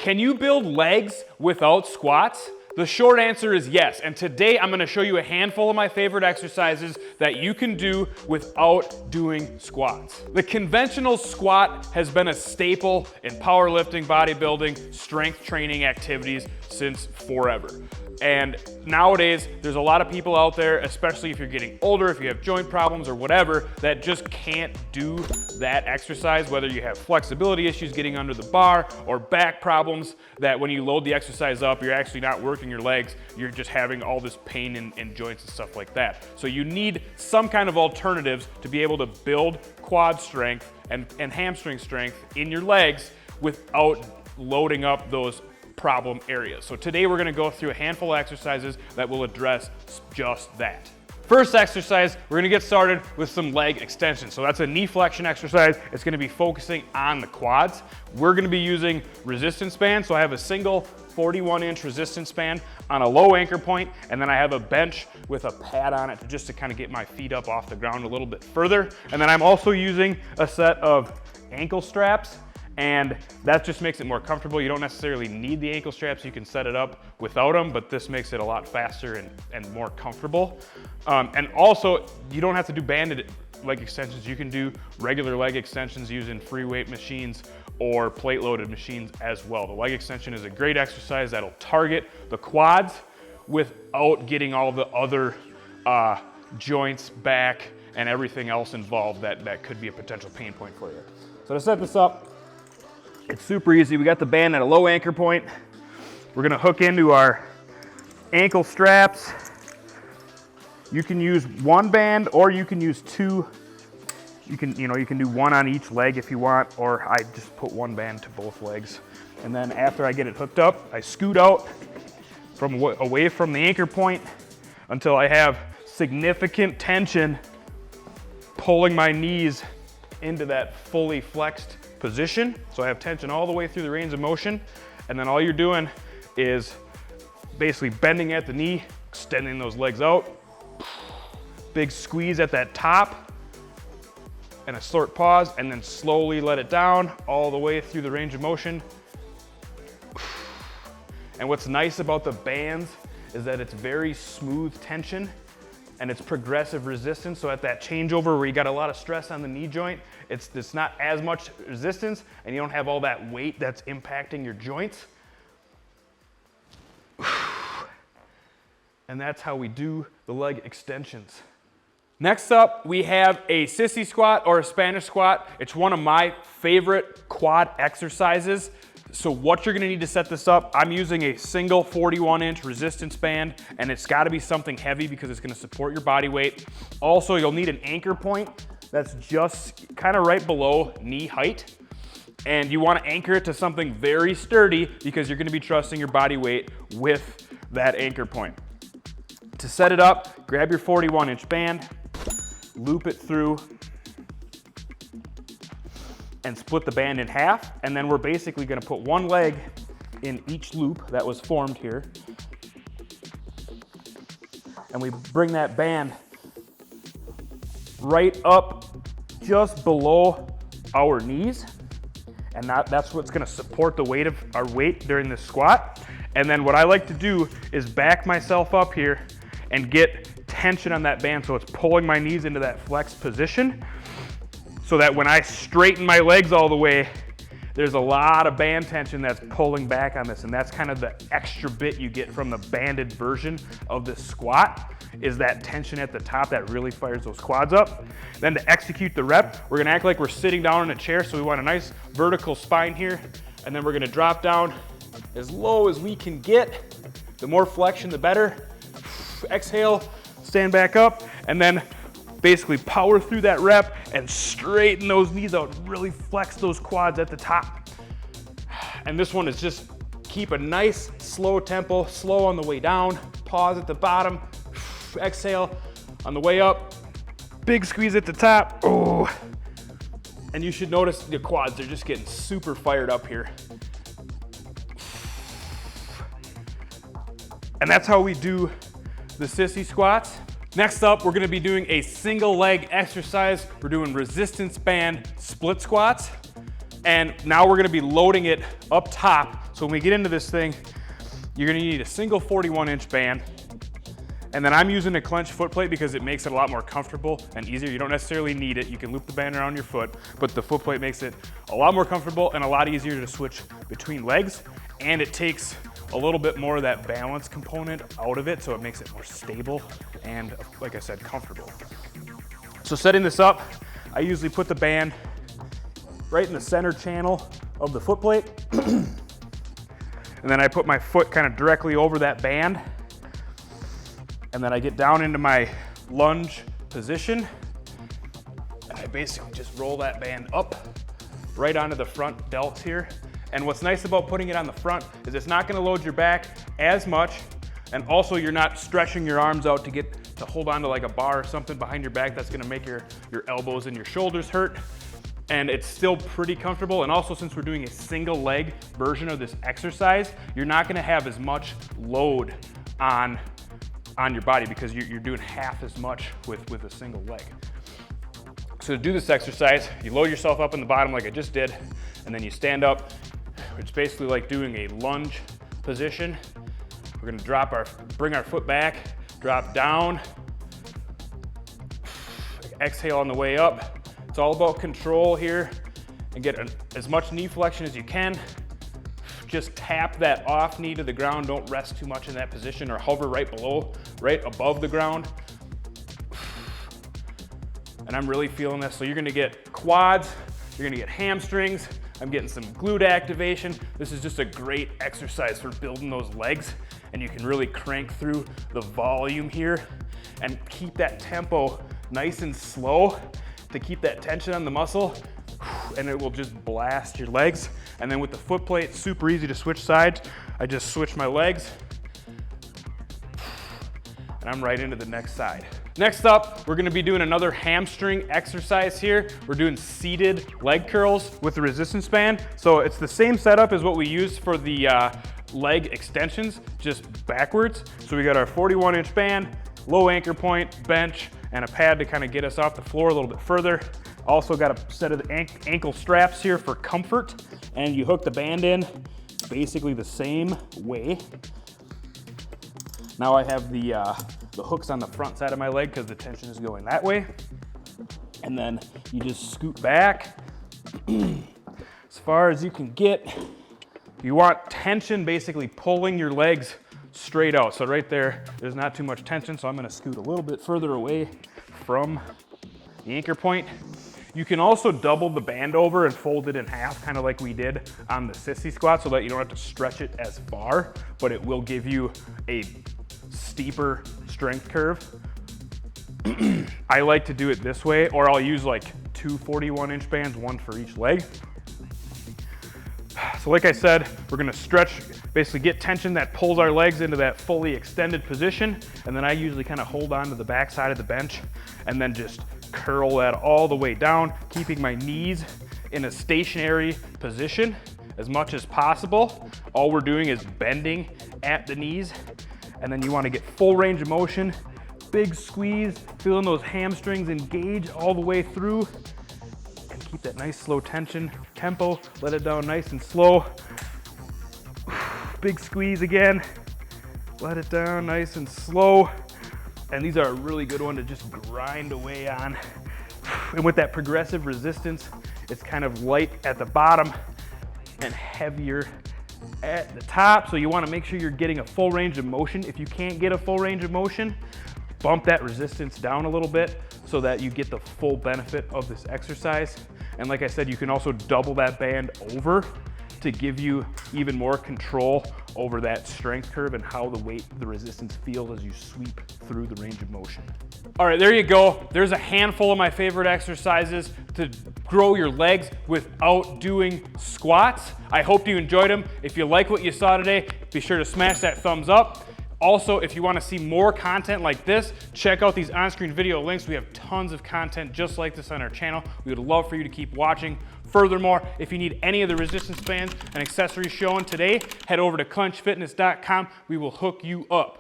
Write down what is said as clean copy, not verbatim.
Can you build legs without squats? The short answer is yes, and today I'm gonna show you a handful of my favorite exercises that you can do without doing squats. The conventional squat has been a staple in powerlifting, bodybuilding, strength training activities since forever. And nowadays, there's a lot of people out there, especially if you're getting older, if you have joint problems or whatever, that just can't do that exercise, whether you have flexibility issues getting under the bar or back problems, that when you load the exercise up, you're actually not working your legs, you're just having all this pain in joints and stuff like that. So you need some kind of alternatives to be able to build quad strength and hamstring strength in your legs without loading up those problem areas. So today we're gonna go through a handful of exercises that will address just that. First exercise, we're gonna get started with some leg extensions. So that's a knee flexion exercise. It's gonna be focusing on the quads. We're gonna be using resistance bands. So I have a single 41-inch resistance band on a low anchor point, and then I have a bench with a pad on it just to kind of get my feet up off the ground a little bit further. And then I'm also using a set of ankle straps, and that just makes it more comfortable. You don't necessarily need the ankle straps. You can set it up without them, but this makes it a lot faster and more comfortable. And also, you don't have to do banded leg extensions. You can do regular leg extensions using free weight machines or plate loaded machines as well. The leg extension is a great exercise that'll target the quads without getting all the other joints, back, and everything else involved that could be a potential pain point for you. So to set this up, it's super easy. We got the band at a low anchor point. We're gonna hook into our ankle straps. You can use one band or you can use two. You can do one on each leg if you want, or I just put one band to both legs. And then after I get it hooked up, I scoot out away from the anchor point until I have significant tension pulling my knees into that fully flexed position. So I have tension all the way through the range of motion, and then all you're doing is basically bending at the knee, extending those legs out, big squeeze at that top, and a short pause, and then slowly let it down all the way through the range of motion. And what's nice about the bands is that it's very smooth tension and it's progressive resistance. So at that changeover where you got a lot of stress on the knee joint, it's not as much resistance and you don't have all that weight that's impacting your joints. And that's how we do the leg extensions. Next up, we have a sissy squat or a Spanish squat. It's one of my favorite quad exercises. So what you're gonna need to set this up, I'm using a single 41-inch resistance band, and it's gotta be something heavy because it's gonna support your body weight. Also, you'll need an anchor point that's just kind of right below knee height. And you wanna anchor it to something very sturdy because you're gonna be trusting your body weight with that anchor point. To set it up, grab your 41-inch band, loop it through, and split the band in half, and then we're basically gonna put one leg in each loop that was formed here. And we bring that band right up just below our knees, and that's what's gonna support the weight of our weight during this squat. And then what I like to do is back myself up here and get tension on that band so it's pulling my knees into that flexed position, so that when I straighten my legs all the way, there's a lot of band tension that's pulling back on this, and that's kind of the extra bit you get from the banded version of this squat, is that tension at the top that really fires those quads up. Then to execute the rep, we're gonna act like we're sitting down in a chair, so we want a nice vertical spine here, and then we're gonna drop down as low as we can get. The more flexion, the better. Exhale, stand back up, and then basically power through that rep and straighten those knees out, really flex those quads at the top. And this one is just keep a nice slow tempo, slow on the way down, pause at the bottom, exhale on the way up, big squeeze at the top. Oh. And you should notice the quads, they're just getting super fired up here. And that's how we do the sissy squats. Next up, we're gonna be doing a single leg exercise. We're doing resistance band split squats. And now we're gonna be loading it up top So when we get into this thing, you're gonna need a single 41-inch band. And then I'm using a Clench Footplate because it makes it a lot more comfortable and easier. You don't necessarily need it. You can loop the band around your foot, but the footplate makes it a lot more comfortable and a lot easier to switch between legs. And it takes a little bit more of that balance component out of it, so it makes it more stable and, like I said, comfortable. So setting this up, I usually put the band right in the center channel of the footplate. And then I put my foot kind of directly over that band. And then I get down into my lunge position. And I basically just roll that band up right onto the front delts here. And what's nice about putting it on the front is it's not gonna load your back as much. And also you're not stretching your arms out to hold on to like a bar or something behind your back. That's gonna make your elbows and your shoulders hurt. And it's still pretty comfortable. And also, since we're doing a single leg version of this exercise, you're not gonna have as much load on your body because you're doing half as much with a single leg. So to do this exercise, you load yourself up in the bottom like I just did, and then you stand up. It's basically like doing a lunge position. We're gonna bring our foot back, drop down, exhale on the way up. It's all about control here, and get as much knee flexion as you can. Just tap that off knee to the ground. Don't rest too much in that position or hover right above the ground. And I'm really feeling this. So you're gonna get quads, you're gonna get hamstrings. I'm getting some glute activation. This is just a great exercise for building those legs, and you can really crank through the volume here and keep that tempo nice and slow to keep that tension on the muscle, and it will just blast your legs. And then with the foot plate, super easy to switch sides. I just switch my legs, and I'm right into the next side. Next up, we're gonna be doing another hamstring exercise here. We're doing seated leg curls with the resistance band. So it's the same setup as what we used for the leg extensions, just backwards. So we got our 41-inch band, low anchor point, bench, and a pad to kind of get us off the floor a little bit further. Also got a set of the ankle straps here for comfort, and you hook the band in basically the same way. Now I have the hooks on the front side of my leg because the tension is going that way. And then you just scoot back as far as you can get. You want tension basically pulling your legs straight out. So right there's not too much tension, so I'm gonna scoot a little bit further away from the anchor point. You can also double the band over and fold it in half, kind of like we did on the sissy squat, so that you don't have to stretch it as far, but it will give you a steeper strength curve. I like to do it this way, or I'll use like two 41-inch bands, one for each leg. So like I said, we're gonna stretch, basically get tension that pulls our legs into that fully extended position, and then I usually kind of hold on to the back side of the bench and then just curl that all the way down, keeping my knees in a stationary position as much as possible. All we're doing is bending at the knees, and then you want to get full range of motion, big squeeze, feeling those hamstrings engage all the way through, and keep that nice slow tension tempo. Let it down nice and slow. Big squeeze again, let it down nice and slow. And these are a really good one to just grind away on. And with that progressive resistance, it's kind of light at the bottom and heavier at the top. So you want to make sure you're getting a full range of motion. If you can't get a full range of motion, bump that resistance down a little bit so that you get the full benefit of this exercise. And like I said, you can also double that band over to give you even more control over that strength curve and how the resistance feels as you sweep through the range of motion. All right, there you go. There's a handful of my favorite exercises to grow your legs without doing squats. I hope you enjoyed them. If you like what you saw today, be sure to smash that thumbs up. Also, if you want to see more content like this, check out these on-screen video links. We have tons of content just like this on our channel. We would love for you to keep watching. Furthermore, if you need any of the resistance bands and accessories shown today, head over to clenchfitness.com. We will hook you up.